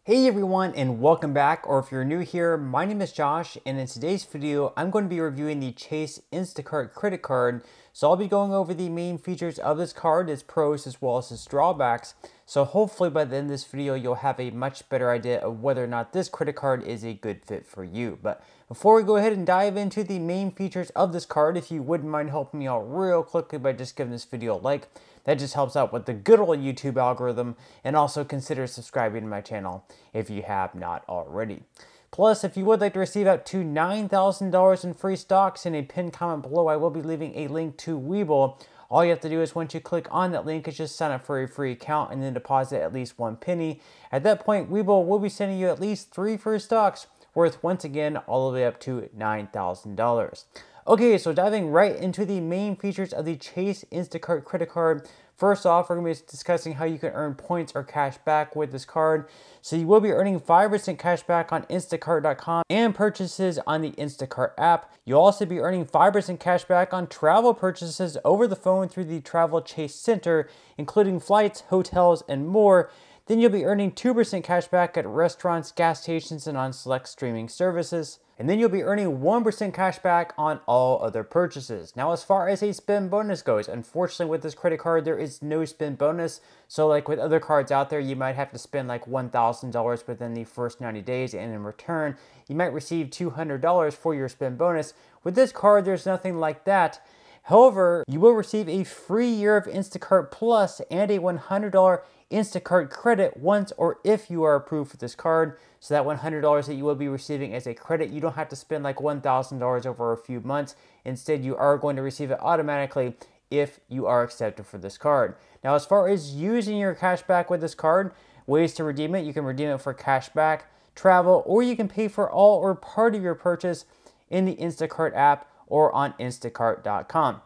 Hey everyone, and welcome back, or if you're new here, my name is Josh, and in today's video, I'm going to be reviewing the Chase Instacart Credit Card. So I'll be going over the main features of this card, its pros as well as its drawbacks. So hopefully by the end of this video, you'll have a much better idea of whether or not this credit card is a good fit for you. But before we go ahead and dive into the main features of this card, if you wouldn't mind helping me out real quickly by just giving this video a like, that just helps out with the good old YouTube algorithm, and also consider subscribing to my channel if you have not already. Plus, if you would like to receive up to $9,000 in free stocks, in a pinned comment below, I will be leaving a link to Webull. All you have to do is once you click on that link, is just sign up for a free account and then deposit at least 1 penny. At that point, Webull will be sending you at least 3 free stocks worth, once again, all the way up to $9,000. Okay, so diving right into the main features of the Chase Instacart Credit Card. First off, we're going to be discussing how you can earn points or cash back with this card. So you will be earning 5% cash back on Instacart.com and purchases on the Instacart app. You'll also be earning 5% cash back on travel purchases over the phone through the Travel Chase Center, including flights, hotels, and more. Then you'll be earning 2% cash back at restaurants, gas stations, and on select streaming services. And then you'll be earning 1% cash back on all other purchases. Now, as far as a spend bonus goes, unfortunately with this credit card, there is no spend bonus. So like with other cards out there, you might have to spend like $1,000 within the first 90 days, and in return, you might receive $200 for your spend bonus. With this card, there's nothing like that. However, you will receive a free year of Instacart Plus and a $100 Instacart credit once or if you are approved for this card. So that $100 that you will be receiving as a credit, you don't have to spend like $1,000 over a few months. Instead, you are going to receive it automatically if you are accepted for this card. Now, as far as using your cash back with this card, ways to redeem it: you can redeem it for cash back, travel, or you can pay for all or part of your purchase in the Instacart app or on Instacart.com.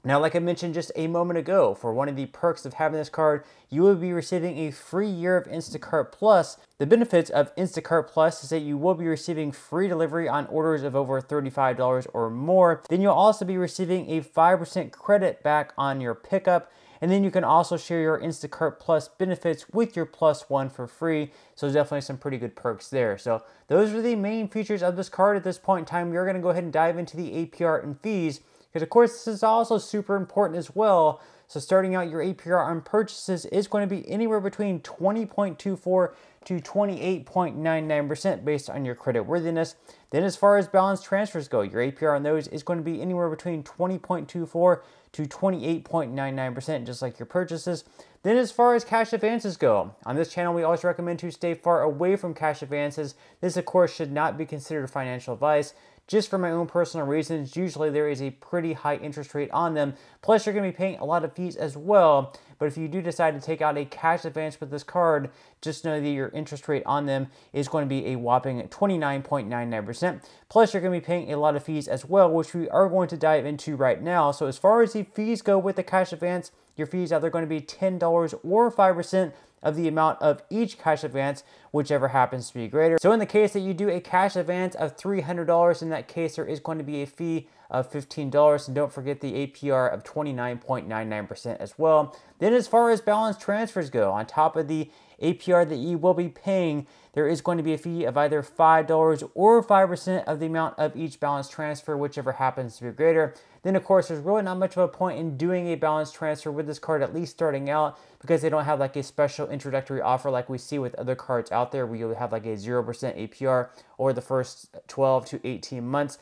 Now, like I mentioned just a moment ago, for one of the perks of having this card, you will be receiving a free year of Instacart Plus. The benefits of Instacart Plus is that you will be receiving free delivery on orders of over $35 or more. Then you'll also be receiving a 5% credit back on your pickup. And then you can also share your Instacart Plus benefits with your Plus One for free. So definitely some pretty good perks there. So those are the main features of this card at this point in time. We're going to go ahead and dive into the APR and fees, because of course this is also super important as well. So starting out, your APR on purchases is going to be anywhere between 20.24 to 28.99% based on your credit worthiness. Then as far as balance transfers go, your APR on those is going to be anywhere between 20.24 to 28.99%, just like your purchases. Then as far as cash advances go, on this channel we always recommend to stay far away from cash advances. This of course should not be considered financial advice. Just for my own personal reasons, usually there is a pretty high interest rate on them. Plus, you're going to be paying a lot of fees as well. But if you do decide to take out a cash advance with this card, just know that your interest rate on them is going to be a whopping 29.99%. Plus, you're going to be paying a lot of fees as well, which we are going to dive into right now. So as far as the fees go with the cash advance, your fees are either going to be $10 or 5% of the amount of each cash advance, whichever happens to be greater. So in the case that you do a cash advance of $300, in that case there is going to be a fee of $15, and don't forget the APR of 29.99% as well. Then as far as balance transfers go, on top of the APR that you will be paying, there is going to be a fee of either $5 or 5% of the amount of each balance transfer, whichever happens to be greater. Then of course there's really not much of a point in doing a balance transfer with this card, at least starting out, because they don't have like a special introductory offer like we see with other cards out there, where you'll have like a 0% APR over the first 12 to 18 months.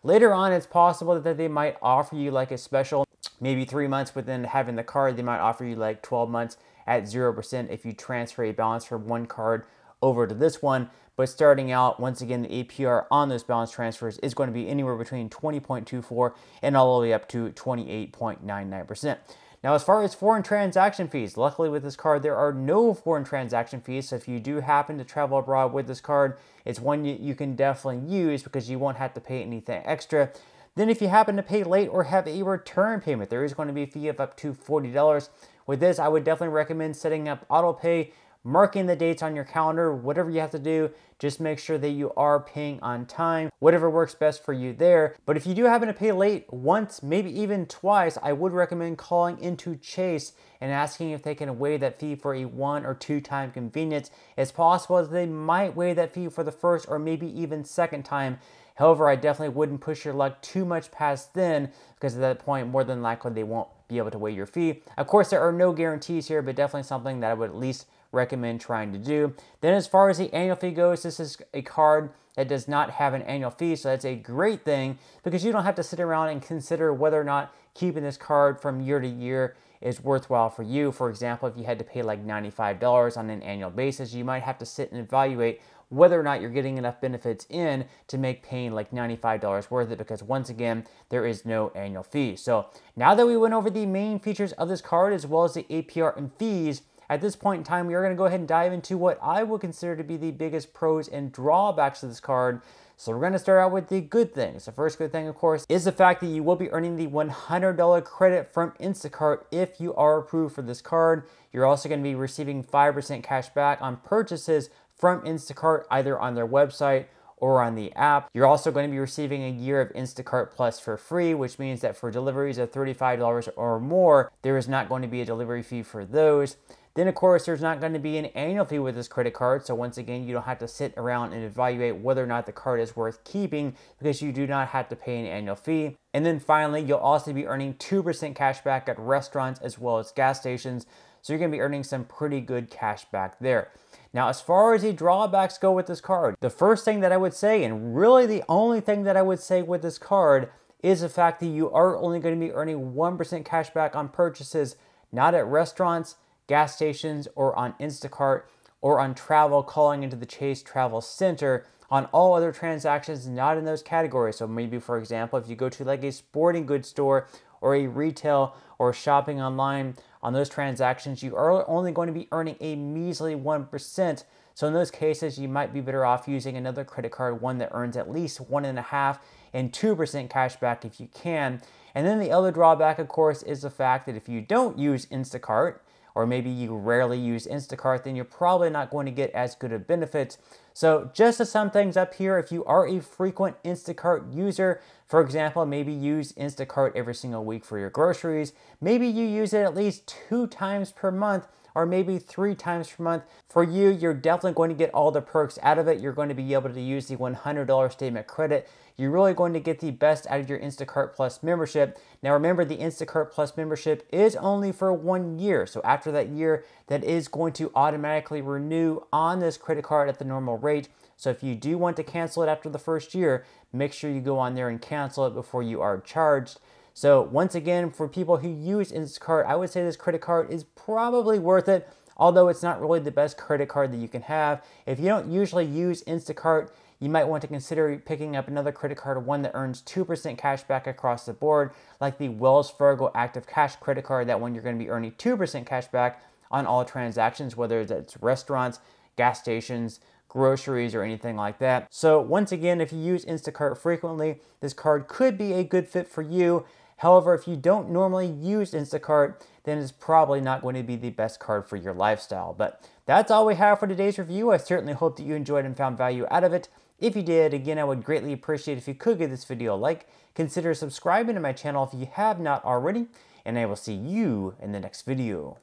Later on, it's possible that they might offer you like a special, maybe 3 months within having the card, they might offer you like 12 months at 0% if you transfer a balance from one card over to this one. But starting out, once again, the APR on those balance transfers is going to be anywhere between 20.24 and all the way up to 28.99%. Now, as far as foreign transaction fees, luckily with this card, there are no foreign transaction fees. So if you do happen to travel abroad with this card, it's one you can definitely use because you won't have to pay anything extra. Then if you happen to pay late or have a return payment, there is going to be a fee of up to $40. With this, I would definitely recommend setting up auto pay marking the dates on your calendar, whatever you have to do. Just make sure that you are paying on time, whatever works best for you there. But if you do happen to pay late once, maybe even twice, I would recommend calling into Chase and asking if they can waive that fee for a 1 or 2 time convenience. It's possible that they might waive that fee for the first or maybe even second time. However, I definitely wouldn't push your luck too much past then, because at that point, more than likely, they won't be able to waive your fee. Of course, there are no guarantees here, but definitely something that I would at least recommend trying to do. Then as far as the annual fee goes, this is a card that does not have an annual fee, so that's a great thing because you don't have to sit around and consider whether or not keeping this card from year to year is worthwhile for you. For example, if you had to pay like $95 on an annual basis, you might have to sit and evaluate whether or not you're getting enough benefits in to make paying like $95 worth it, because once again, there is no annual fee. So now that we went over the main features of this card as well as the APR and fees, at this point in time, we are going to go ahead and dive into what I would consider to be the biggest pros and drawbacks of this card. So we're going to start out with the good things. The first good thing, of course, is the fact that you will be earning the $100 credit from Instacart if you are approved for this card. You're also going to be receiving 5% cash back on purchases from Instacart, either on their website or on the app. You're also going to be receiving a year of Instacart Plus for free, which means that for deliveries of $35 or more, there is not going to be a delivery fee for those. Then, of course, there's not going to be an annual fee with this credit card. So once again, you don't have to sit around and evaluate whether or not the card is worth keeping, because you do not have to pay an annual fee. And then finally, you'll also be earning 2% cash back at restaurants as well as gas stations. So you're going to be earning some pretty good cash back there. Now, as far as the drawbacks go with this card, the first thing that I would say, and really the only thing that I would say with this card, is the fact that you are only going to be earning 1% cash back on purchases, not at restaurants, gas stations, or on Instacart, or on travel calling into the Chase Travel Center. On all other transactions, not in those categories. So maybe, for example, if you go to like a sporting goods store or a retail or shopping online, on those transactions, you are only going to be earning a measly 1%. So in those cases, you might be better off using another credit card, one that earns at least 1.5% and 2% cash back if you can. And then the other drawback, of course, is the fact that if you don't use Instacart, or maybe you rarely use Instacart, then you're probably not going to get as good of benefits. So just to sum things up here, if you are a frequent Instacart user, for example, maybe use Instacart every single week for your groceries, maybe you use it at least 2 times per month, or maybe 3 times per month. For you, you're definitely going to get all the perks out of it. You're going to be able to use the $100 statement credit. You're really going to get the best out of your Instacart Plus membership. Now remember, the Instacart Plus membership is only for 1 year. So after that year, that is going to automatically renew on this credit card at the normal rate. So if you do want to cancel it after the first year, make sure you go on there and cancel it before you are charged. So once again, for people who use Instacart, I would say this credit card is probably worth it, although it's not really the best credit card that you can have. If you don't usually use Instacart, you might want to consider picking up another credit card, one that earns 2% cash back across the board, like the Wells Fargo Active Cash credit card. That one you're going to be earning 2% cash back on all transactions, whether it's restaurants, gas stations, groceries, or anything like that. So once again, if you use Instacart frequently, this card could be a good fit for you. However, if you don't normally use Instacart, then it's probably not going to be the best card for your lifestyle. But that's all we have for today's review. I certainly hope that you enjoyed and found value out of it. If you did, again, I would greatly appreciate if you could give this video a like. Consider subscribing to my channel if you have not already, and I will see you in the next video.